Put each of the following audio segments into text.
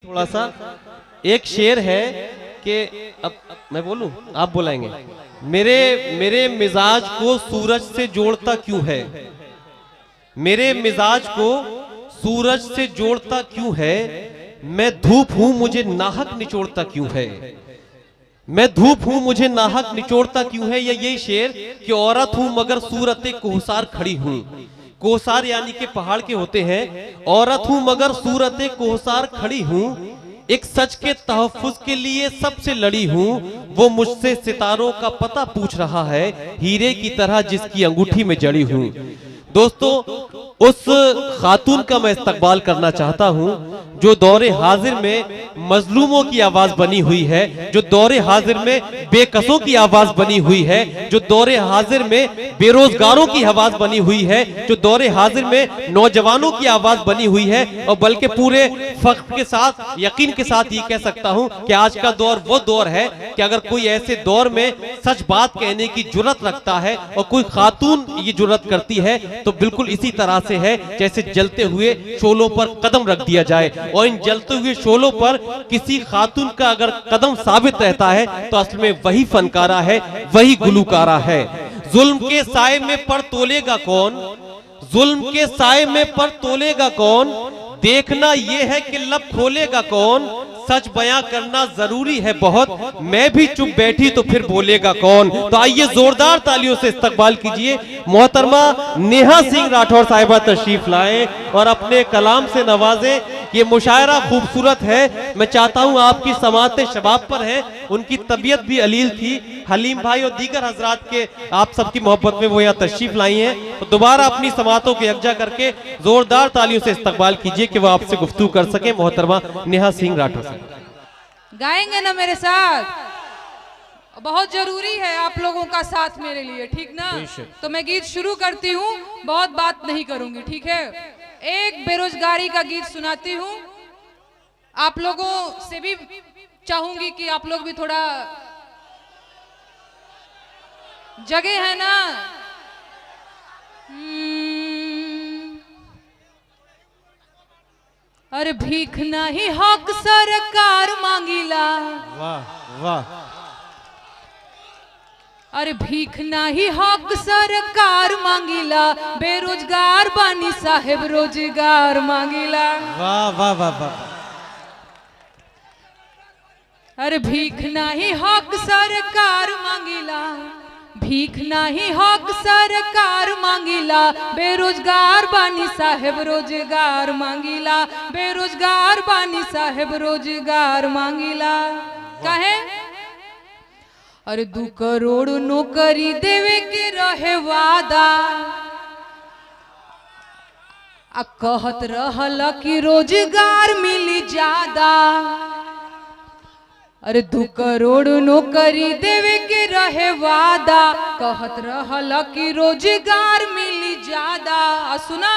थोड़ा सा एक शेर है कि अब मैं बोलूं आप बुलाएंगे। मेरे मिजाज को सूरज से जोड़ता क्यों है, मेरे मिजाज को सूरज से जोड़ता क्यों है, मैं धूप हूं मुझे नाहक निचोड़ता क्यों है, मैं धूप हूं मुझे नाहक निचोड़ता क्यों है। या यही शेर कि औरत हूं मगर सूरते कोहसार खड़ी हूं। कोहसार यानी कि पहाड़ के होते हैं। औरत हूं मगर सूरते कोहसार खड़ी हूं, एक सच के तहफ्फुज के लिए सबसे लड़ी हूं। वो मुझसे सितारों का पता पूछ रहा है, हीरे की तरह जिसकी अंगूठी में जड़ी हूं। दोस्तों, उस खातून का मैं इस्तकबाल करना चाहता हूं जो दौरे हाजिर में मजलूमों की आवाज बनी हुई है, जो दौरे हाजिर में बेकसों की आवाज बनी हुई है, जो दौरे हाजिर में बेरोजगारों की आवाज बनी हुई है, जो दौरे हाजिर में नौजवानों की आवाज बनी हुई है। और बल्कि पूरे फख्र के साथ, यकीन के साथ ये कह सकता हूं कि आज का दौर वो दौर है कि अगर कोई ऐसे दौर में सच बात कहने की जुर्रत रखता है और कोई खातून ये जुर्रत करती है तो बिल्कुल इसी तरह से है जैसे जलते हुए शोलों पर कदम रख दिया जाए। और इन जलते हुए शोलों पर किसी खातून का अगर कदम साबित रहता है तो असल में वही फनकारा है, वही गुलूकारा है। जुल्म के साए में पर तोलेगा कौन, जुल्म के साए में पर तोलेगा कौन, देखना यह है कि लब खोलेगा कौन। सच बयां करना जरूरी है बहुत, मैं भी चुप बैठी तो फिर बोलेगा कौन। तो आइए जोरदार तालियों से इस्तकबाल कीजिए मोहतरमा नेहा सिंह राठौर साहिबा तशरीफ लाएं और अपने कलाम से नवाजें। ये मुशायरा खूबसूरत है। मैं चाहता हूं आपकी समाअत शबाब पर है, उनकी तबीयत भी अलील थी, हलीम भाई और दीगर हजरात के आप सबकी मोहब्बत में वो यहाँ तशरीफ लाई हैं। तो दोबारा अपनी समाअतों को यकजा करके जोरदार तालियों से इस्तकबाल कीजिए कि वो आपसे गुफ्तगू कर सके। मोहतरमा नेहा सिंह राठौर गाएंगे ना मेरे साथ, बहुत जरूरी है आप लोगों का साथ मेरे लिए, ठीक ना। तो मैं गीत शुरू करती हूँ, बहुत बात नहीं करूंगी, ठीक है। एक बेरोजगारी का गीत सुनाती हूँ, आप लोगों से भी चाहूंगी कि आप लोग भी थोड़ा जगह है ना। अरे भीख नहीं हक सरकार मांगीला, वाह वाह। अरे भीख नहीं हक सरकार मांगीला, बेरोजगार बानी साहेब रोजगार मांगीला। वाह वाह वाह वाह। अरे भीख नहीं हक सरकार मांगीला, भीख नहीं हक सरकार मांगीला, बेरोजगार बानी साहेब रोजगार मांगीला, बेरोजगार बानी साहेब रोजगार मांगीला। काहे? अरे 2 करोड़ नौकरी देवे के रहे वादा, आ कहत रहल कि रोजगार मिली ज्यादा। अरे 2 करोड़ नौकरी देवे के रहे वादा, कहत रहल कि रोजगार मिली ज्यादा। सुना,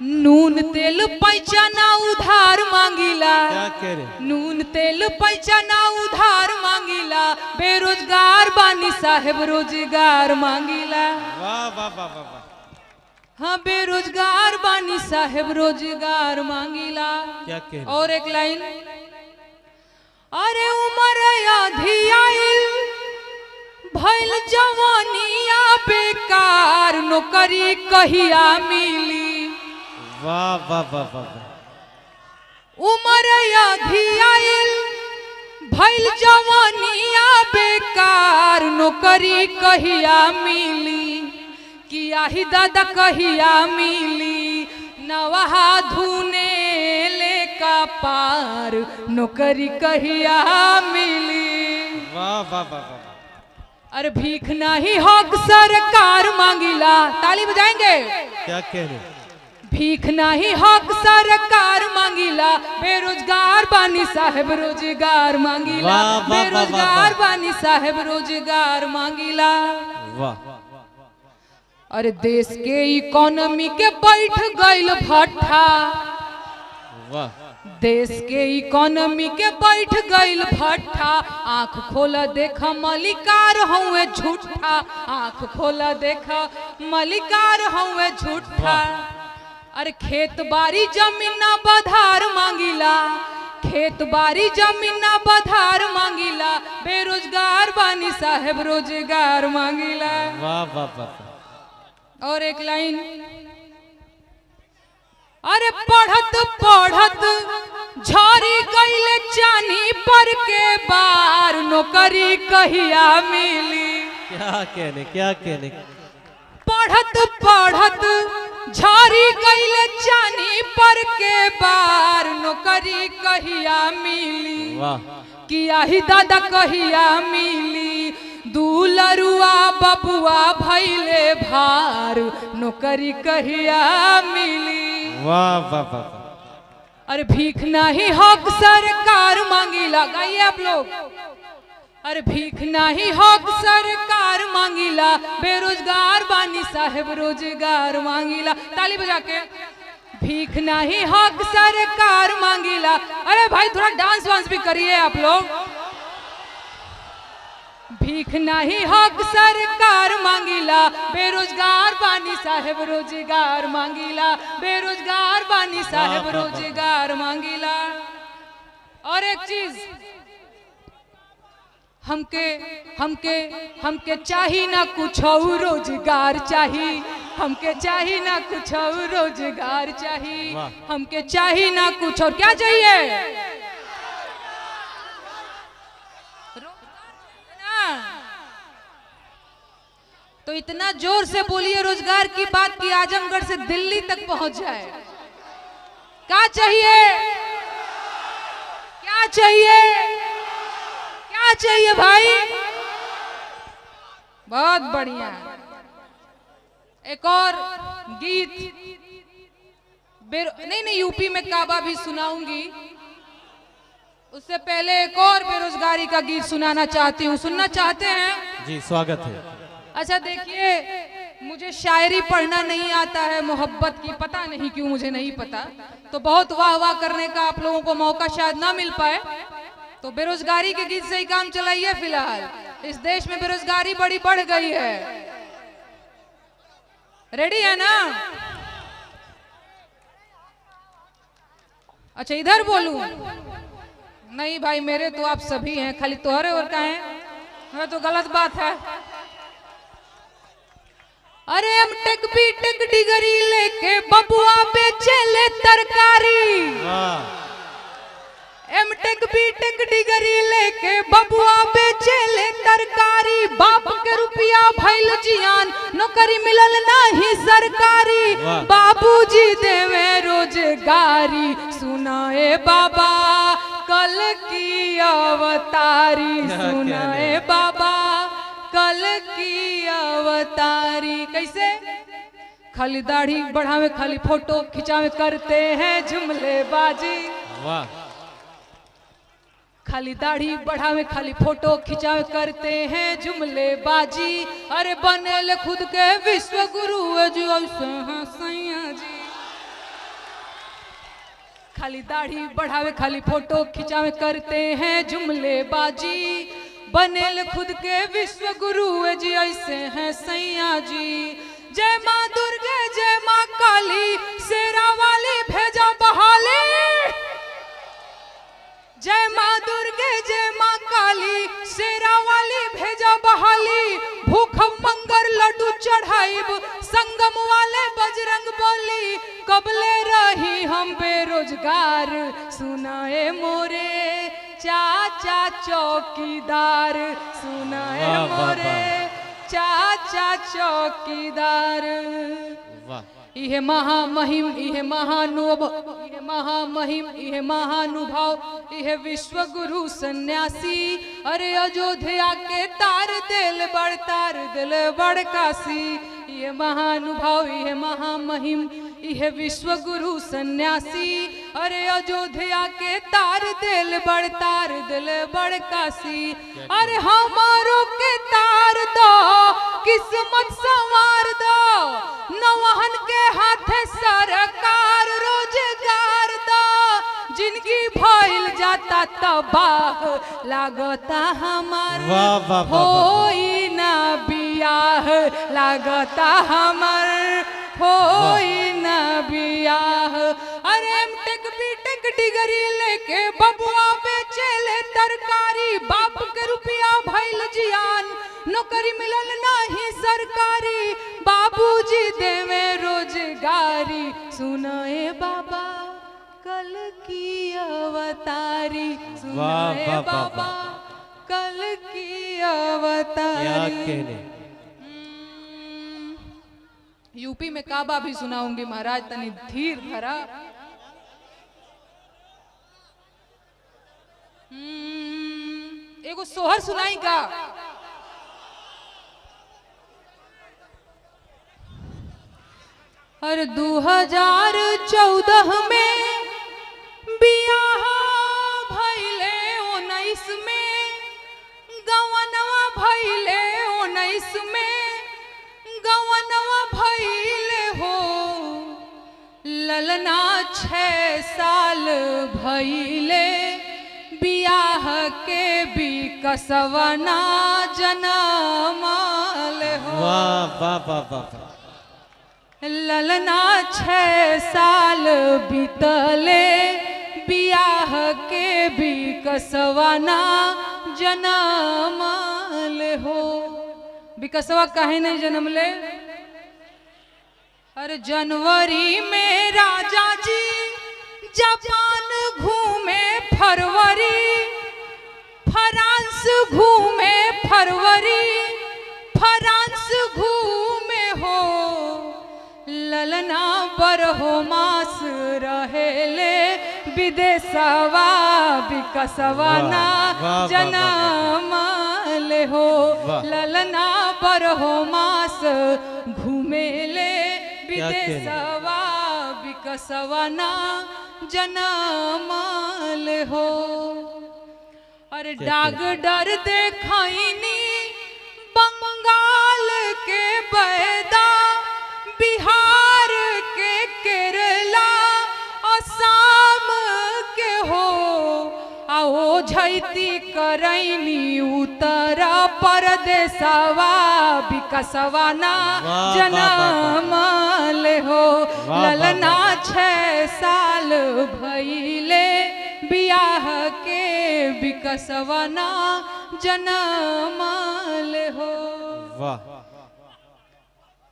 नून तेल पैसा ना उधार मांगीला, क्या कह रहे? नून तेल पैसा ना उधार मांगीला, बेरोजगार बानी साहेब रोजगार मांगीला। वाह वाह वाह वाह। हाँ, बेरोजगार बानी साहेब रोजगार मांगीला। क्या कह रहे? और एक लाइन, अरे उमर आधी आइल भइल जवानिया बेकार, नौकरी कहिया मिली। वाह वाह वाह वाह। उमर आधी आइल भइल जवानिया बेकार, नौकरी कहिया मिली। किया ही दादा कहिया मिली, नवाहा धुने ले का पार, नौकरी कहिया मिली। वाह वाह वाह वाह। अरे भीख नहीं हक सरकार मांगीला, ताली बजाएंगे। क्या कह रहे? भीख नहीं हक सरकार मांगीला, बेरोजगार बानी साहेब रोजगार मांगीला, बेरोजगार बानी साहेब रोजगार मांगीला। वाह। अरे देश के इकोनॉमी के बैठ गइल भट्ठा, वाह। देश के इकोनॉमी के बैठ गइल भट्ठा, आंख खोला देखा मलिकार हुए झूठा, आंख खोला देखा मलिकार हुए झूठा। अरे खेत बारी जमीन ना बधार मांगिला, खेत बारी जमीन ना बधार मांगिला, बेरोजगार बानी साहेब रोजगार मांगिला। वाह वाह वाह। और एक लाइन, अरे पढ़त पढ़त झरी गईले चानी पर के बार, नौकरी कहिया मिली। क्या कहने। पढ़त पढ़त झरी गईले चानी पर के बार, नौकरी कहिया मिली। वाह। किया ही दादा कहिया मिली, दूलरुआ बबुआ भैले भार, नौकरी कहिया मिली। वाह वाह वाह। अरे भीख नहीं हक सरकार मांगिला, गाइए आप लोग। अरे भीख नहीं हक सरकार मांगिला, बेरोजगार बानी साहेब रोजगार मांगिला। ताली बजा के। भीख नहीं हक सरकार मांगिला। अरे भाई थोड़ा डांस वांस भी करिए आप लोग। भीख नहीं हक सरकार मांगिला, बेरोजगार बानी साहेब रोजगार मांगिला, बेरोजगार बानी साहेब रोजगार मांगिला। और एक चीज, हमके हमके हमके चाही ना कुछ और रोजगार चाही, हमके चाही ना कुछ और रोजगार चाही, हमके चाही ना कुछ और। क्या चाहिए? तो इतना जोर से बोलिए रोजगार की बात की आजमगढ़ से दिल्ली तक पहुंच जाए। क्या चाहिए? क्या चाहिए? क्या चाहिए भाई? बहुत बढ़िया। एक और गीत नहीं यूपी में काबा भी सुनाऊंगी, उससे पहले एक और बेरोजगारी का गीत सुनाना चाहती हूँ। सुनना चाहते हैं? जी स्वागत है। अच्छा देखिए, मुझे शायरी पढ़ना नहीं आता है, मोहब्बत की पता नहीं क्यों मुझे नहीं पता, तो बहुत वाह वाह करने का आप लोगों को मौका शायद ना मिल पाए, तो बेरोजगारी के गीत से ही काम चलाइए। फिलहाल इस देश में बेरोजगारी बड़ी बढ़ गई है। रेडी है ना? अच्छा इधर बोलूं? नहीं भाई, मेरे तो आप सभी हैं, खाली तोहरे और का है, मैं तो गलत बात है। अरे एमटेक बीटेक डिग्री लेके बबुआ बेचे ले तरकारी, एमटेक बीटेक डिग्री लेके बबुआ बेचे ले तरकारी, बाप के रुपया भइल जियान, नौकरी मिलल नहीं सरकारी, बाबूजी देवे रोजगारी, सुनाए बाबा कल की अवतारी, सुनाए बाबा कल की अवतारी। कैसे? खाली दाढ़ी बढ़ावे, खाली फोटो खिंचावे, करते हैं जुमलेबाजी। वाह। खाली दाढ़ी बढ़ावे, खाली फोटो खिंचावे, करते हैं जुमलेबाजी। अरे बने खुद के विश्व गुरु जो ऐसे हैं सैया जी। खाली दाढ़ी बढ़ावे, खाली फोटो खिंचावे, करते हैं जुमलेबाजी, बनेल खुद के विश्व गुरु जी ऐसे हैं सैया जी। जय माँ दुर्गे जय माँ काली, शेरा वाली भेजा बहाली, जय माँ दुर्गे जय माँ काली, शेरा वाली भेजा बहाली, भूख मंगर लड्डू चढ़ाइब, संगम वाले बजरंग बोली, कबले रही हम बेरोजगार, सुनाए मोरे चाचा चौकीदार, सुनाए मोरे चाचा चौकीदार। इहे महामहिम इहे महामहिम इहे महानुभाव इहे विश्व गुरु सन्यासी, अरे अयोध्या के तार दिल बड़ काशी, ये महानुभाव इहे महामहिम इहे विश्व गुरु सन्यासी, अरे अयोध्या के तार दिल बड़ काशी। अरे हमारो के तार दो, किस्मत संवार दो, नौहन के हाथे सरकार रोजगार दो, जिनकी भइल जाता तबाह लागता हमार, होई ना बियाह लागता हमार, होई न बियाह। अरे एमटेक बीटेक डिग्री लेके बबुआ बेचेले तरकारी, बाप के रुपया भइल जियान, नौकरी मिलल नहीं सरकारी, बाबूजी देवे रोजगारी, सुनाए बाबा कल की अवतारी, सुनाए बाबा कल की अवतारी। क्या कहने। यूपी में काबा भी सुनाऊंगी महाराज, तनी धीर भरा। एगो सोहर सुनाई का। और 2014 में बियाह भइले 19 में, गवनवा भइले 19 में, गवनवा भइले हो ललना 6 साल भइले, बियाह के भी कसवना जनमल हो। वाह वाह वाह वाह। ललना 6 साल बीतले, बियाह के भी कसवाना जनमल हो। बिकसवा काहे नहीं जन्म ले। अरे जनवरी में राजा जी जापान घूमे, फरवरी फ्रांस घूमे, फरवरी फ्रांस घूमे हो ललना बरहो मास रहेले, विदेशवा विकसवना जनमल हो ललना बरहो मास घूमेले, विदेशवा विकसवना जनमल हो। अरे डाग डर देखाइनी बंगाल के बैदा, बिहार के केरला, असम के हो आओ झैती करैनी, उत्तर परदेशवा विकसवना जनमल हो ललना 6 साल भइले, बियाह के विकसवना जनमल हो। वाह।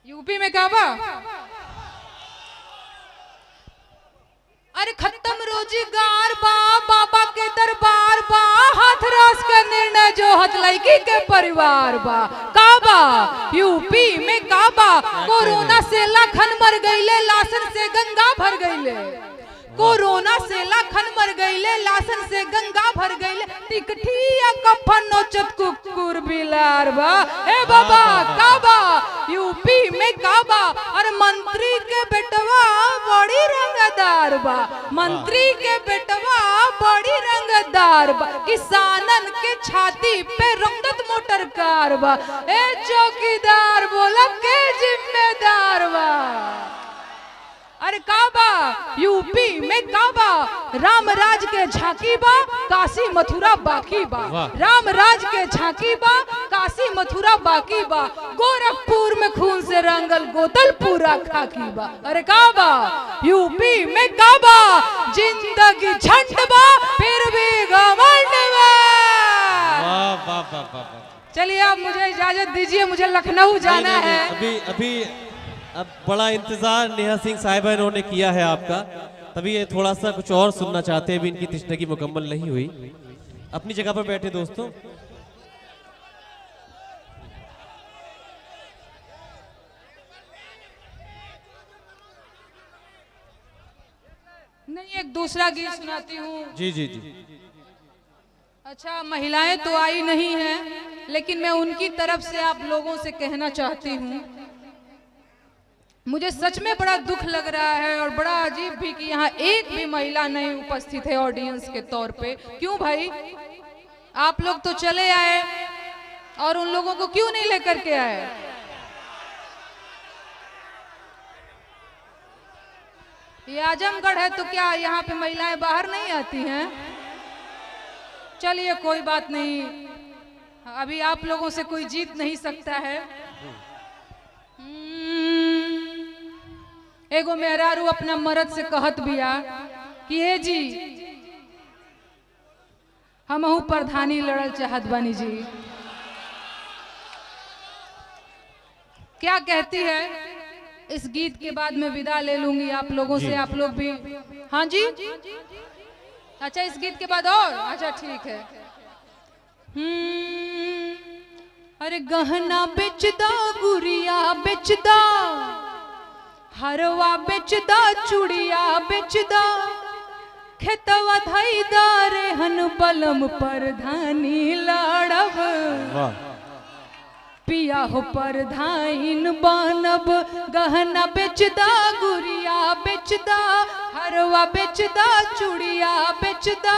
यूपी में काबा। अरे खत्म रोजगार बा, बाबा के दरबार बा, हाथरस के निर्णय जो हथ लड़की के परिवार बा। काबा यूपी में काबा, कोरोना से लाखन मर गईले, लाशन से गंगा भर गईले, कोरोना से लाखन मर गईले, लाशन से गंगा भर गईले, टिकठिया कफन नोचत कुकुर बिलार बा। ए बाबा काबा यूपी में काबा। और मंत्री के बेटवा बड़ी रंगदार बा, मंत्री के बेटवा बड़ी रंगदार बा, किसानन के छाती पे रंगत मोटर कार बा। ए चौकीदार बोला के जिम्मेदार बा। अरे काबा यूपी में काबा, राम राज के झांकी बा, काशी मथुरा बाकी बा, राम राज के झांकी बा, काशी मथुरा बाकी बा, गोरखपुर में खून से रंगल गोतल पूरा खाकी बा। अरे काबा यूपी में काबा, जिंदगी झंड बा फिर भी घमंड बा। चलिए अब मुझे इजाजत दीजिए, मुझे लखनऊ जाना है। अभी अब बड़ा इंतजार नेहा सिंह साहिबा इन्होंने किया है आपका, तभी ये थोड़ा सा कुछ और सुनना चाहते हैं। अभी इनकी तृष्णा मुकम्मल नहीं हुई। अपनी जगह पर बैठे दोस्तों। नहीं, एक दूसरा गीत सुनाती हूँ। जी जी जी। अच्छा, महिलाएं तो आई नहीं हैं, लेकिन मैं उनकी तरफ से आप लोगों से कहना चाहती हूँ, मुझे सच में बड़ा दुख लग रहा है और बड़ा अजीब भी कि यहाँ एक भी महिला नहीं उपस्थित है ऑडियंस के तौर पे। क्यों भाई, आप लोग तो चले आए और उन लोगों को क्यों नहीं लेकर के आए? ये आजमगढ़ है तो क्या यहाँ पे महिलाएं बाहर नहीं आती हैं? चलिए कोई बात नहीं, अभी आप लोगों से कोई जीत नहीं सकता है। एगो मेहरारू अपना मर्द से कहत बिया कि ए जी हमहू प्रधानी लड़ल चाहत बानी जी। क्या कहती है इस गीत के बाद मैं विदा ले लूंगी आप लोगों से, आप लोग भी। हाँ जी, अच्छा इस गीत के बाद और, अच्छा ठीक है। अरे गहना बेचदा, गुड़िया बेचदा, हरवा बेचदा, चूड़िया बेचदा, खेतवा धैदा, रेहन बलम परधानी लड़ब, पिया हो परधाइन बनब। गहना बेचदा, गुड़िया बेचदा, हरवा बेचदा, चूड़िया बेचदा,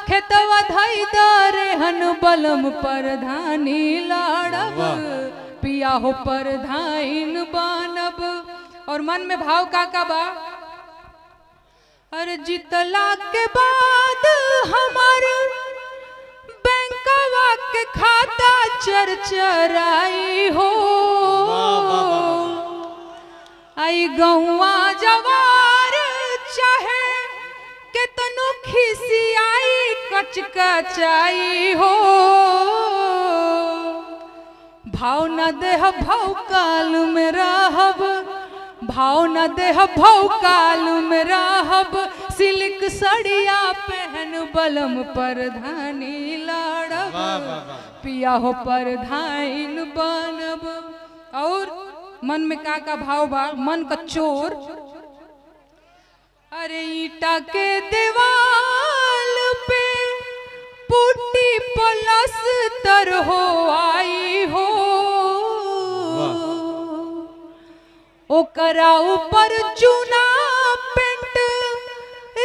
खेतवा धैदा, रेहन बलम परधानी लड़ब, पिया हो परधाइन बनब। और मन में भाव का बा, अरे जितला के बाद हमारे बैंकवा के खाता चरचराई हो, आई गौवा जवार चाहे केतनो खिसियाई कचकचाई हो, भाव न देह भाव काल में रहब, भाव न देह भाव काल में रहब, सिल्क सड़िया पहन बलम परधानी लड़ब, पिया हो परधाइन बनब। और मन में का भाव बा, मन का चोर, अरे ईटा के दीवाल पे पुट्टी पलस्तर हो आई हो, ओकरा ऊपर चूना पेंट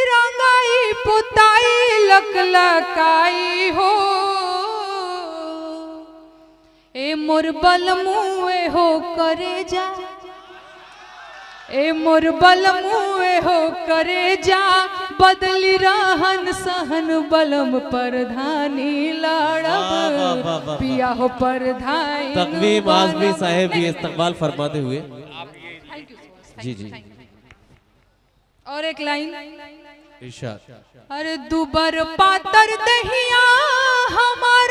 रंगाई पुताई लकलकाई हो, ए मोर बलमुए हो करे जा, ए मोर बलमुए हो करे जा, बदली रहन सहन बलम परधानी लड़ब, पिया हो परधानी। तकवीम आज़मी साहब ये इस्तकबाल फरमाते हुए जी जी। और एक लाइन इरशाद, अरे दुबर पातर दहिया हमार,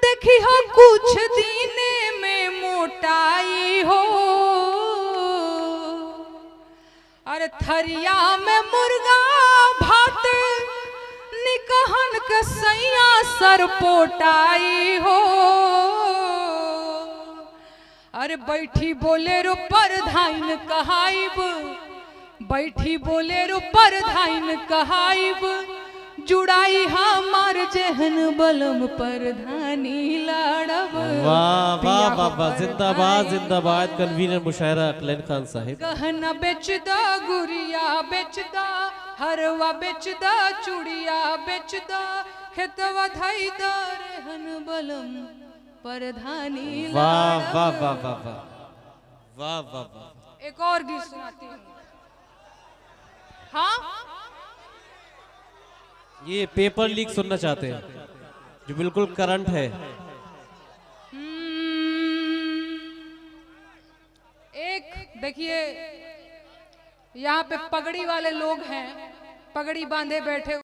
देखी हो कुछ दीने में मोटाई हो, अरे थरिया में मुर्गा भात निकहन के सैया सर पोटाई हो, अरे बैठी बोलेरो परधाइन कहाइब, बैठी बोलेरो परधाइन कहाइब, जुड़ाई हमार जहन बलम परधानी लड़ब। वाह वाह वाह वाह, जिंदाबाद जिंदाबाद। कन्वीनर मुशायरा अकलैन खान साहिब। गहना बेचदा, गुड़िया बेचदा, हरवा बेचदा, चूड़िया बेचदा, खेतवा धैदा, रेहन बलम परधानी। वाह वाह वाह वाह वाह वाह वाह वाह। एक और गीत सुनाती हूँ। हाँ, ये पेपर लीक सुनना चाहते हैं जो बिल्कुल करंट है। एक देखिए यहाँ पे पगड़ी वाले लोग हैं, पगड़ी बांधे बैठे